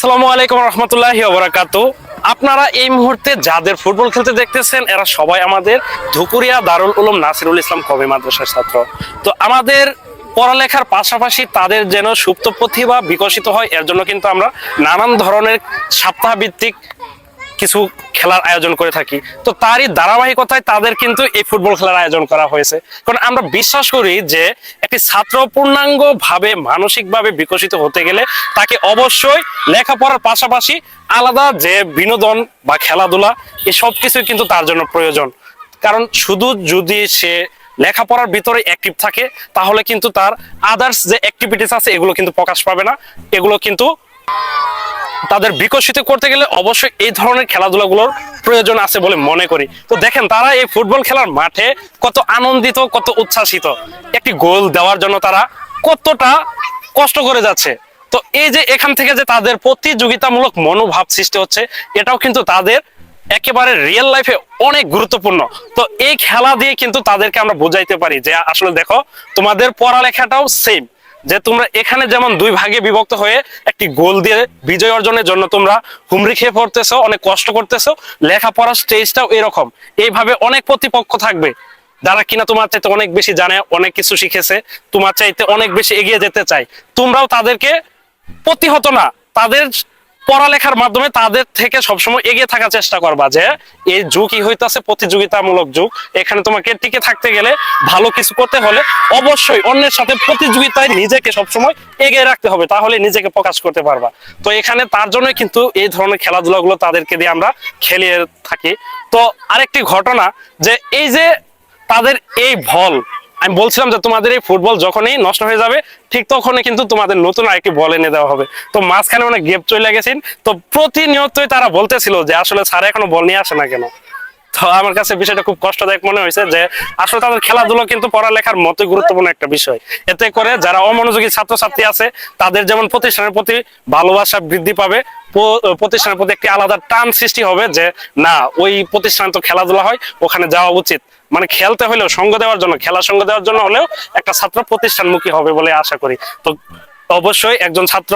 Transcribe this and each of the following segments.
আসসালামু আলাইকুম রহমতুল্লাহি ওয়া বারাকাতুহু। আপনারা এই মুহূর্তে যাদের ফুটবল খেলতে দেখতেছেন এরা সবাই আমাদের ধুকুরিয়া দারুল উলুম নাসিরুল ইসলাম কওমি মাদ্রাসার ছাত্র। তো আমাদের পড়ালেখার পাশাপাশি তাদের যেন সুপ্ত প্রতিভা বিকশিত হয় এর জন্য কিন্তু আমরা নানান ধরনের সপ্তাহভিত্তিক কিছু খেলার আয়োজন করে থাকি। তো তারই ধারাবাহিকতায় তাদের কিন্তু এই ফুটবল খেলার আয়োজন করা হয়েছে, কারণ আমরা বিশ্বাস করি যে একটি ছাত্র পূর্ণাঙ্গ ভাবে মানসিকভাবে বিকশিত হতে গেলে তাকে অবশ্যই লেখাপড়ার পাশাপাশি আলাদা যে বিনোদন বা খেলাধুলা এই সব কিছুই কিন্তু তার জন্য প্রয়োজন। কারণ শুধু যদি সে লেখাপড়ার ভিতরে অ্যাক্টিভ থাকে তাহলে কিন্তু তার আদার্স যে অ্যাক্টিভিটিস আছে এগুলো কিন্তু প্রকাশ পাবে না। এগুলো কিন্তু তাদের বিকশিত করতে গেলে অবশ্যই এই ধরনের খেলাধুলাগুলোর প্রয়োজন আছে বলে মনে করি। তো দেখেন তারা এই ফুটবল খেলার মাঠে কত আনন্দিত, কত উচ্ছ্বাসিত, একটি গোল দেওয়ার জন্য তারা কতটা কষ্ট করে যাচ্ছে। তো এই যে এখান থেকে যে তাদের প্রতিযোগিতামূলক মনোভাব সৃষ্টি হচ্ছে এটাও কিন্তু তাদের একেবারে রিয়েল লাইফে অনেক গুরুত্বপূর্ণ। তো এই খেলা দিয়ে কিন্তু তাদেরকে আমরা বোঝাইতে পারি যে আসলে দেখো তোমাদের পড়ালেখাটাও সেম, যে তোমরা এখানে যেমন দুই ভাগে বিভক্ত হয়ে একটি গোল দিয়ে বিজয় অর্জনের জন্য তোমরা হুমড়ি খেয়ে পড়তেছো, অনেক কষ্ট করতেছো, লেখাপড়ার স্টেজটাও এরকম। এইভাবে অনেক প্রতিপক্ষ থাকবে যারা কিনা তোমার চাইতে অনেক বেশি জানে, অনেক কিছু শিখেছে, তোমার চাইতে অনেক বেশি এগিয়ে যেতে চায়। তোমরাও তাদেরকে প্রতিহত না, তাদের পড়ালেখার মাধ্যমে তাদের থেকে সবসময় এগিয়ে থাকার চেষ্টা করবা যে এই যুগই হইতাছে প্রতিযোগিতামূলক যুগ। এখানে তোমাকে টিকে থাকতে গেলে, ভালো কিছু করতে হলে অবশ্যই অন্যের সাথে প্রতিযোগিতায় নিজেকে সবসময় এগিয়ে রাখতে হবে, তাহলে নিজেকে প্রকাশ করতে পারবা। তো এখানে তার জন্য কিন্তু এই ধরনের খেলাধুলাগুলো তাদেরকে দিয়ে আমরা খেলিয়ে থাকি। তো আরেকটি ঘটনা, যে এই যে তাদের এই বল, আমি বলছিলাম যে তোমাদের এই ফুটবল যখনই নষ্ট হয়ে যাবে ঠিক তখনই কিন্তু তোমাদের নতুন আরেকটি বল এনে দেওয়া হবে। তো মাঝখানে অনেক গেপ চলে গেছেন, তো প্রতিনিয়তই তারা বলতেছিল যে আসলে স্যার এখনো বল নিয়ে আসে না কেন। তো আমার কাছে বিষয়টা খুব কষ্টদায়ক মনে হয়েছে যে আসলে তাদের খেলাধুলা কিন্তু পড়ালেখার মতোই গুরুত্বপূর্ণ একটা বিষয়। এতে করে যারা অমনোযোগী ছাত্রছাত্রী আছে তাদের যেমন প্রতিষ্ঠানের প্রতি ভালোবাসা বৃদ্ধি পাবে, প্রতিষ্ঠানের প্রতি একটি আলাদা টান সৃষ্টি হবে যে না ওই প্রতিষ্ঠানে তো খেলাধুলা হয়, ওখানে যাওয়া উচিত। মানে খেলতে হলেও সঙ্গ দেওয়ার জন্য, খেলা সঙ্গ দেওয়ার জন্য হলেও একটা ছাত্র প্রতিষ্ঠানমুখী হবে বলে আশা করি। তো অবশ্যই একজন ছাত্র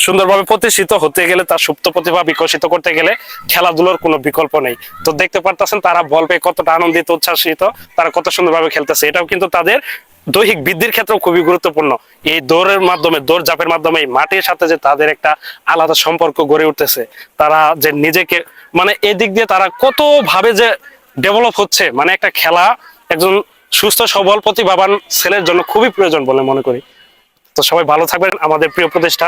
সুন্দরভাবে প্রতিষ্ঠিত হতে গেলে, তার সুপ্ত প্রতিভা বিকশিত করতে গেলে খেলাধুলার কোনো বিকল্প নেই। তো দেখতে পারতেছেন তারা বল পেয়ে কতটা আনন্দিত, উচ্ছ্বাসিত, তারা কত সুন্দরভাবে খেলতেছে। এটাও কিন্তু তাদের দৈহিক বৃদ্ধির ক্ষেত্রেও খুবই গুরুত্বপূর্ণ। এই দৌড়ের মাধ্যমে, দৌড় ঝাঁপের মাধ্যমে এই মাটির সাথে যে তাদের একটা আলাদা সম্পর্ক গড়ে উঠতেছে, তারা যে নিজেকে মানে এদিক দিয়ে তারা কত ভাবে যে ডেভেলপ হচ্ছে, মানে একটা খেলা একজন সুস্থ সবল প্রতিভাবান ছেলের জন্য খুবই প্রয়োজন বলে মনে করি। তো সবাই ভালো থাকবেন। আমাদের প্রিয় প্রতিষ্ঠান